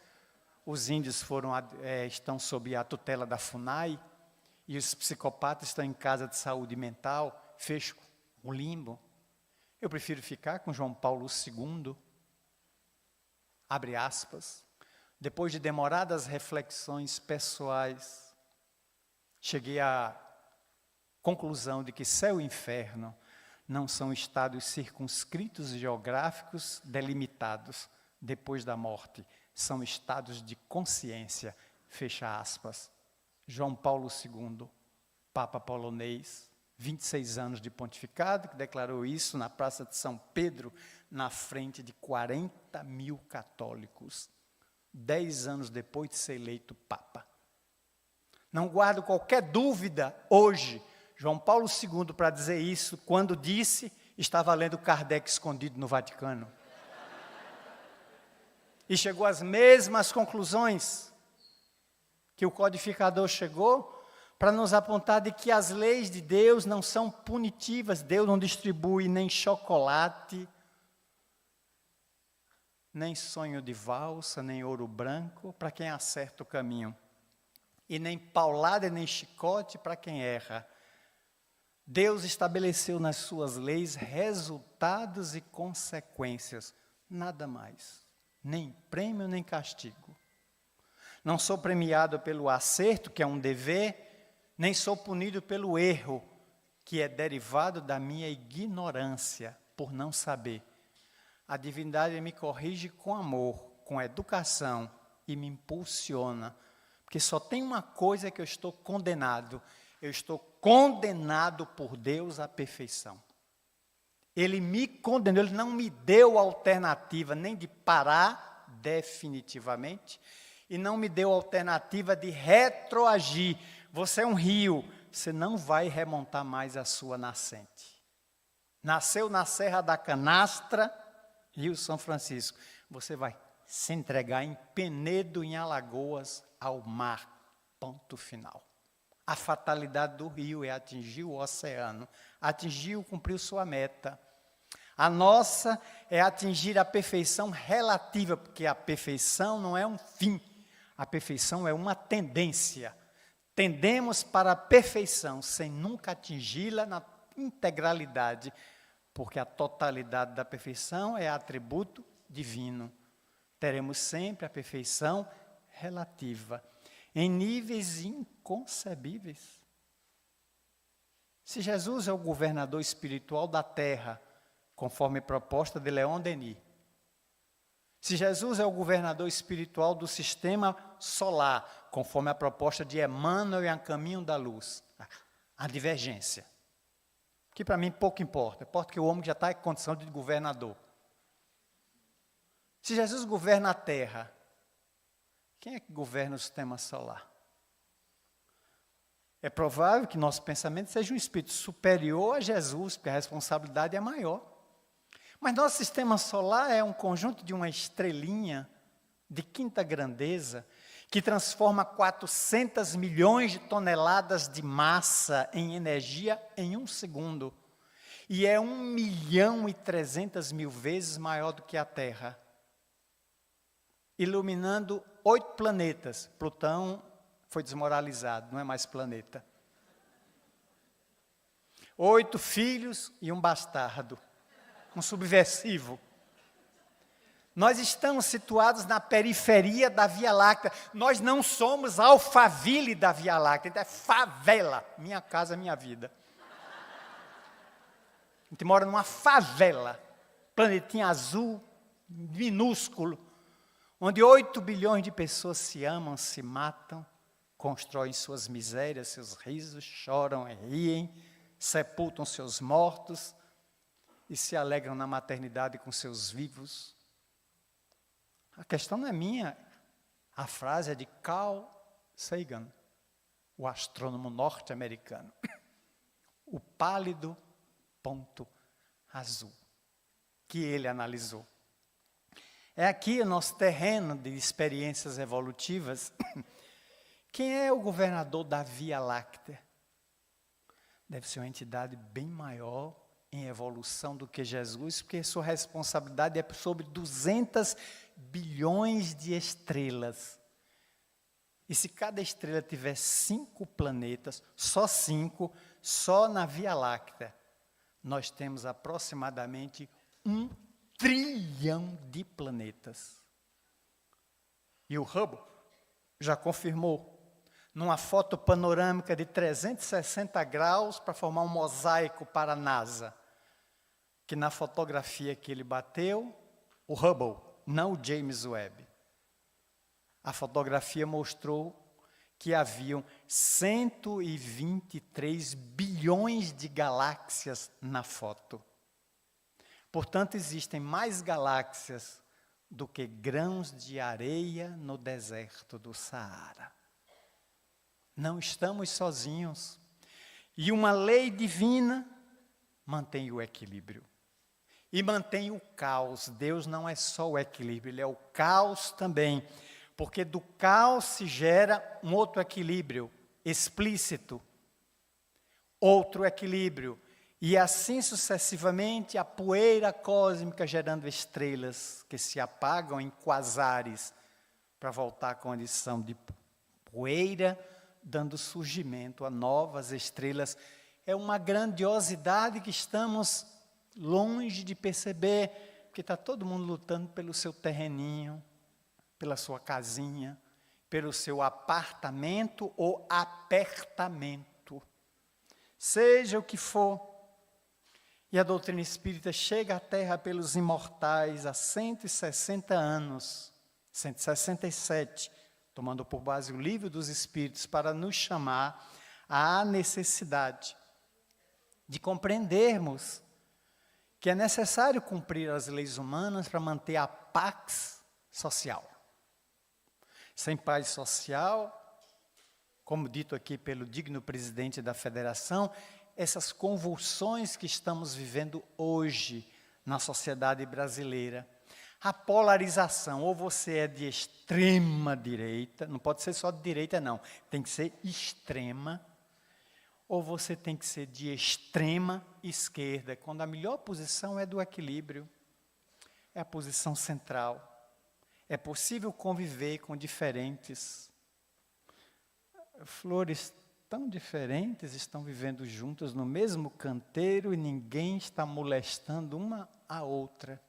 os índios estão sob a tutela da FUNAI, e os psicopatas estão em casa de saúde mental. Fecho o limbo. Eu prefiro ficar com João Paulo II, abre aspas, depois de demoradas reflexões pessoais, cheguei à conclusão de que céu e inferno não são estados circunscritos e geográficos delimitados depois da morte, são estados de consciência, fecha aspas. João Paulo II, Papa polonês, 26 anos de pontificado, que declarou isso na Praça de São Pedro, na frente de 40 mil católicos, 10 anos depois de ser eleito Papa. Não guardo qualquer dúvida hoje, João Paulo II, para dizer isso, quando disse, estava lendo Kardec escondido no Vaticano. E chegou às mesmas conclusões que o codificador chegou, para nos apontar de que as leis de Deus não são punitivas. Deus não distribui nem chocolate, nem sonho de valsa, nem ouro branco para quem acerta o caminho. E nem paulada, nem chicote para quem erra. Deus estabeleceu nas suas leis resultados e consequências, nada mais. Nem prêmio, nem castigo. Não sou premiado pelo acerto, que é um dever, nem sou punido pelo erro, que é derivado da minha ignorância, por não saber. A divindade me corrige com amor, com educação e me impulsiona. Porque só tem uma coisa que eu estou condenado. Eu estou condenado por Deus à perfeição. Ele me condenou, Ele não me deu alternativa nem de parar definitivamente e não me deu alternativa de retroagir. Você é um rio, você não vai remontar mais a sua nascente. Nasceu na Serra da Canastra, Rio São Francisco. Você vai se entregar em Penedo, em Alagoas, ao mar. Ponto final. A fatalidade do rio é atingir o oceano. Atingiu, cumpriu sua meta. A nossa é atingir a perfeição relativa, porque a perfeição não é um fim. A perfeição é uma tendência. Tendemos para a perfeição, sem nunca atingi-la na integralidade, porque a totalidade da perfeição é atributo divino. Teremos sempre a perfeição relativa, em níveis inconcebíveis. Se Jesus é o governador espiritual da terra, conforme proposta de Leon Denis, se Jesus é o governador espiritual do sistema solar, conforme a proposta de Emmanuel e a Caminho da Luz, a divergência, que para mim pouco importa, importa que o homem já está em condição de governador. Se Jesus governa a terra, quem é que governa o sistema solar? É provável que nosso pensamento seja um espírito superior a Jesus, porque a responsabilidade é maior. Mas nosso sistema solar é um conjunto de uma estrelinha de quinta grandeza, que transforma 400 milhões de toneladas de massa em energia em um segundo. E é 1.300.000 vezes maior do que a Terra. Iluminando 8 planetas. Plutão foi desmoralizado, não é mais planeta. 8 filhos e um bastardo. Um subversivo. Nós estamos situados na periferia da Via Láctea. Nós não somos Alphaville da Via Láctea, então é favela. Minha casa, minha vida. A gente mora numa favela, planetinha azul, minúsculo, onde 8 bilhões de pessoas se amam, se matam, constroem suas misérias, seus risos, choram, riem, sepultam seus mortos e se alegram na maternidade com seus vivos. A questão não é minha, a frase é de Carl Sagan, o astrônomo norte-americano. O pálido ponto azul, que ele analisou. É aqui o nosso terreno de experiências evolutivas. Quem é o governador da Via Láctea? Deve ser uma entidade bem maior em evolução do que Jesus, porque sua responsabilidade é sobre 200 bilhões de estrelas. E se cada estrela tiver 5 planetas, só 5, só na Via Láctea, nós temos aproximadamente 1 trilhão de planetas. E o Hubble já confirmou, numa foto panorâmica de 360 graus, para formar um mosaico para a NASA, que na fotografia que ele bateu, o Hubble, não o James Webb, a fotografia mostrou que haviam 123 bilhões de galáxias na foto. Portanto, existem mais galáxias do que grãos de areia no deserto do Saara. Não estamos sozinhos. E uma lei divina mantém o equilíbrio. E mantém o caos. Deus não é só o equilíbrio, Ele é o caos também. Porque do caos se gera um outro equilíbrio explícito. Outro equilíbrio. E assim sucessivamente a poeira cósmica gerando estrelas que se apagam em quasares para voltar à condição de poeira, dando surgimento a novas estrelas. É uma grandiosidade que estamos longe de perceber, porque está todo mundo lutando pelo seu terreninho, pela sua casinha, pelo seu apartamento ou apertamento. Seja o que for. E a doutrina espírita chega à Terra pelos imortais há 160 anos, 167, tomando por base o Livro dos Espíritos, para nos chamar à necessidade de compreendermos que é necessário cumprir as leis humanas para manter a pax social. Sem paz social, como dito aqui pelo digno presidente da Federação, essas convulsões que estamos vivendo hoje na sociedade brasileira, a polarização, ou você é de extrema direita, não pode ser só de direita não, tem que ser extrema, ou você tem que ser de extrema esquerda, quando a melhor posição é do equilíbrio, é a posição central. É possível conviver com diferentes flores tão diferentes, estão vivendo juntas no mesmo canteiro e ninguém está molestando uma a outra.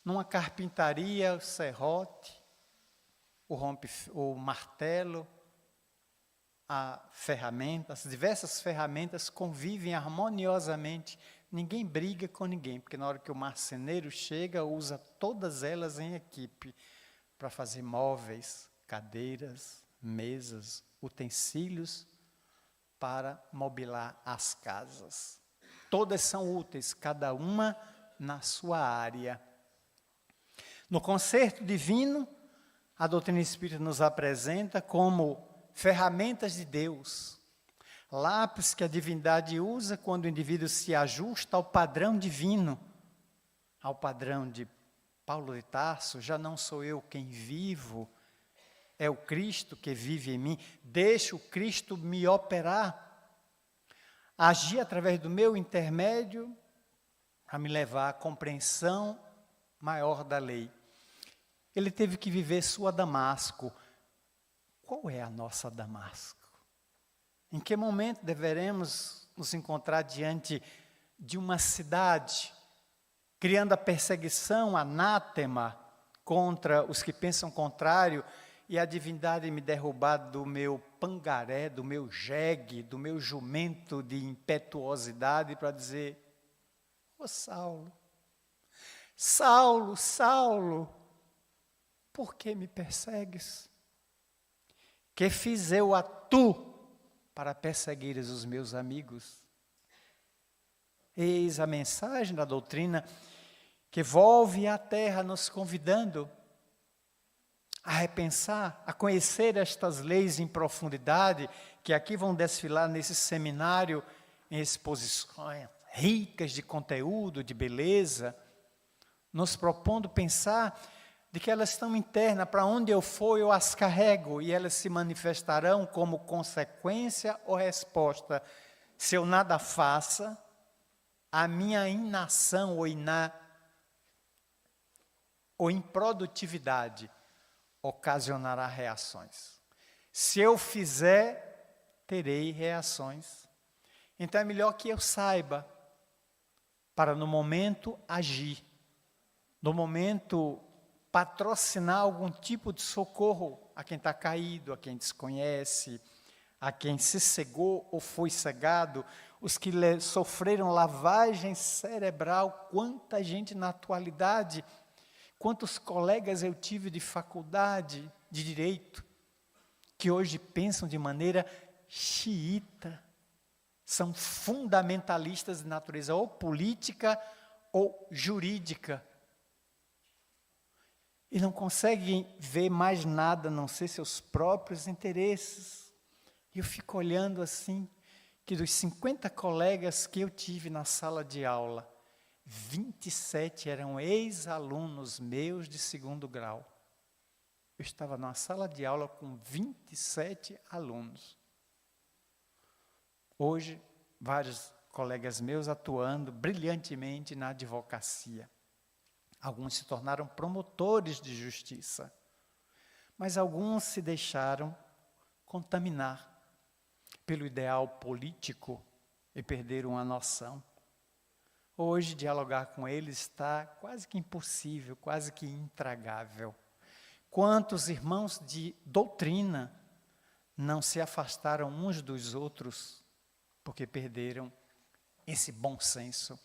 Numa carpintaria, o serrote, o martelo, a ferramenta, as diversas ferramentas convivem harmoniosamente. Ninguém briga com ninguém, porque na hora que o marceneiro chega, usa todas elas em equipe para fazer móveis, cadeiras, mesas, utensílios para mobilar as casas. Todas são úteis, cada uma na sua área. No concerto divino, a doutrina espírita nos apresenta como ferramentas de Deus, lápis que a divindade usa quando o indivíduo se ajusta ao padrão divino, ao padrão de Paulo de Tarso: já não sou eu quem vivo, é o Cristo que vive em mim. Deixa o Cristo me operar, agir através do meu intermédio, a me levar à compreensão maior da lei. Ele teve que viver sua Damasco. Qual é a nossa Damasco? Em que momento deveremos nos encontrar diante de uma cidade, criando a perseguição, anátema, contra os que pensam contrário, e a divindade me derrubar do meu pangaré, do meu jegue, do meu jumento de impetuosidade, para dizer: ô Saulo, Saulo, Saulo, por que me persegues? Que fiz eu a tu para perseguires os meus amigos? Eis a mensagem da doutrina que volve à terra nos convidando a repensar, a conhecer estas leis em profundidade, que aqui vão desfilar nesse seminário em exposições ricas de conteúdo, de beleza, nos propondo pensar de que elas estão internas, para onde eu for eu as carrego, e elas se manifestarão como consequência ou resposta. Se eu nada faça, a minha inação ou improdutividade ocasionará reações. Se eu fizer, terei reações. Então é melhor que eu saiba, para no momento agir, no momento patrocinar algum tipo de socorro a quem está caído, a quem desconhece, a quem se cegou ou foi cegado, os que sofreram lavagem cerebral. Quanta gente na atualidade, quantos colegas eu tive de faculdade de direito, que hoje pensam de maneira xiita, são fundamentalistas de natureza ou política ou jurídica, e não conseguem ver mais nada a não ser seus próprios interesses. E eu fico olhando assim, que dos 50 colegas que eu tive na sala de aula, 27 eram ex-alunos meus de 2º grau. Eu estava na sala de aula com 27 alunos. Hoje, vários colegas meus atuando brilhantemente na advocacia. Alguns se tornaram promotores de justiça, mas alguns se deixaram contaminar pelo ideal político e perderam a noção. Hoje, dialogar com eles está quase que impossível, quase que intragável. Quantos irmãos de doutrina não se afastaram uns dos outros porque perderam esse bom senso.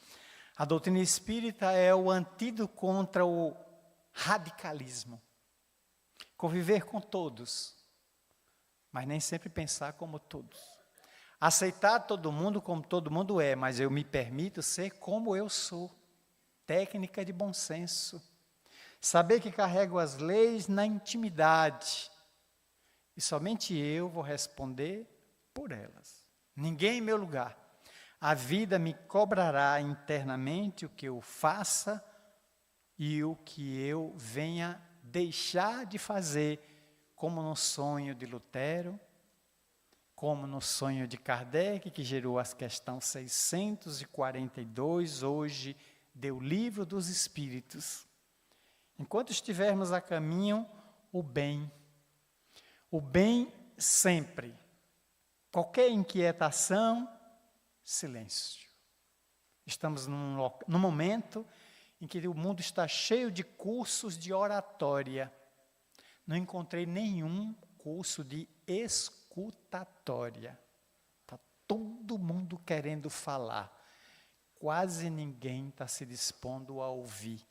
A doutrina espírita é o antídoto contra o radicalismo. Conviver com todos, mas nem sempre pensar como todos. Aceitar todo mundo como todo mundo é, mas eu me permito ser como eu sou. Técnica de bom senso. Saber que carrego as leis na intimidade. E somente eu vou responder por elas. Ninguém em meu lugar. A vida me cobrará internamente o que eu faça e o que eu venha deixar de fazer, como no sonho de Lutero, como no sonho de Kardec, que gerou a questão 642, hoje deu o livro dos Espíritos. Enquanto estivermos a caminho, o bem sempre. Qualquer inquietação, silêncio. Estamos num momento em que o mundo está cheio de cursos de oratória. Não encontrei nenhum curso de escutatória. Está todo mundo querendo falar. Quase ninguém está se dispondo a ouvir.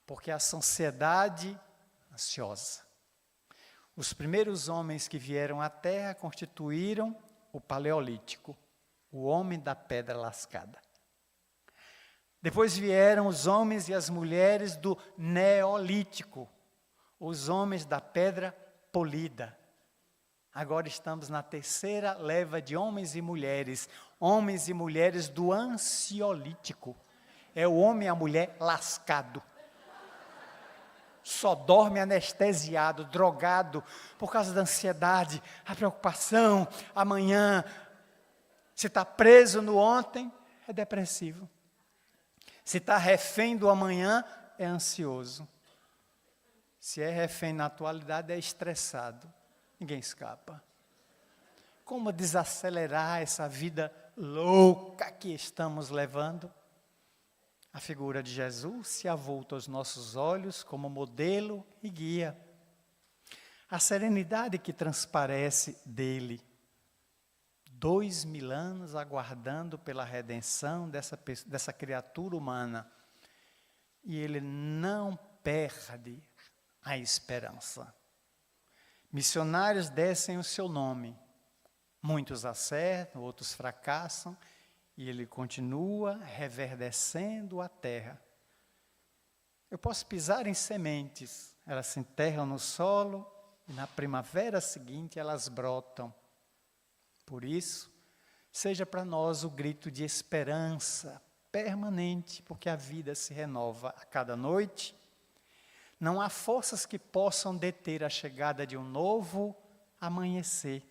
Porque a sociedade ansiosa. Os primeiros homens que vieram à Terra constituíram o Paleolítico, o homem da pedra lascada. Depois vieram os homens e as mulheres do Neolítico, os homens da pedra polida. Agora estamos na terceira leva de homens e mulheres do Ansiolítico. É o homem e a mulher lascado. Só dorme anestesiado, drogado, por causa da ansiedade, a preocupação, amanhã. Se está preso no ontem, é depressivo. Se está refém do amanhã, é ansioso. Se é refém na atualidade, é estressado. Ninguém escapa. Como desacelerar essa vida louca que estamos levando? A figura de Jesus se avulta aos nossos olhos como modelo e guia. A serenidade que transparece dele. 2000 anos aguardando pela redenção dessa criatura humana. E ele não perde a esperança. Missionários descem o seu nome. Muitos acertam, outros fracassam. E ele continua reverdecendo a terra. Eu posso pisar em sementes, elas se enterram no solo e na primavera seguinte elas brotam. Por isso, seja para nós o grito de esperança permanente, porque a vida se renova a cada noite. Não há forças que possam deter a chegada de um novo amanhecer.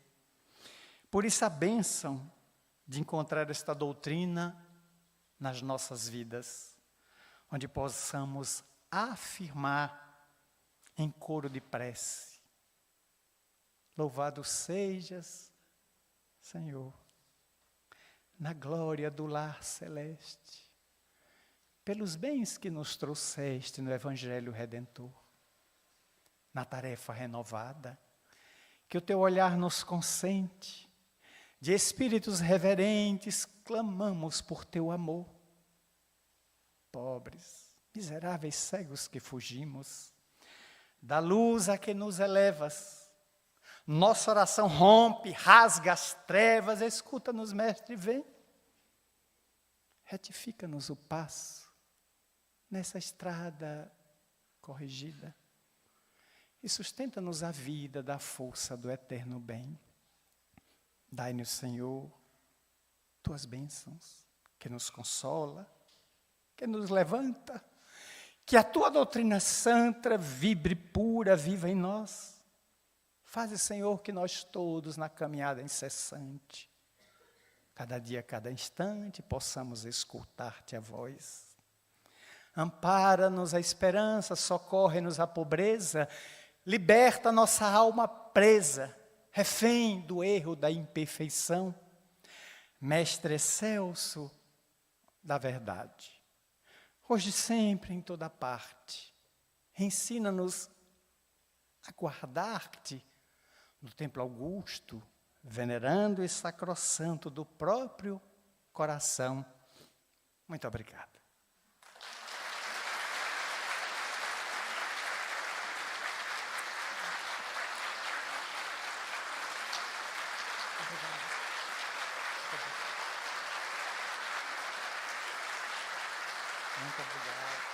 Por isso a bênção de encontrar esta doutrina nas nossas vidas, onde possamos afirmar em coro de prece: louvado sejas, Senhor, na glória do lar celeste, pelos bens que nos trouxeste no Evangelho Redentor, na tarefa renovada, que o teu olhar nos consente. De espíritos reverentes, clamamos por teu amor. Pobres, miseráveis cegos que fugimos, da luz a que nos elevas, nossa oração rompe, rasga as trevas, escuta-nos, Mestre, vem. Retifica-nos o passo, nessa estrada corrigida, e sustenta-nos a vida da força do eterno bem. Dai-nos, Senhor, tuas bênçãos, que nos consola, que nos levanta, que a tua doutrina santa vibre pura, viva em nós. Faze, Senhor, que nós todos, na caminhada incessante, cada dia, cada instante, possamos escutar-te a voz. Ampara-nos a esperança, socorre-nos a pobreza, liberta nossa alma presa, refém do erro, da imperfeição, Mestre excelso da verdade, hoje e sempre em toda parte, ensina-nos a guardar-te no templo augusto, venerando e sacrossanto do próprio coração, Muito obrigado. Muito obrigado.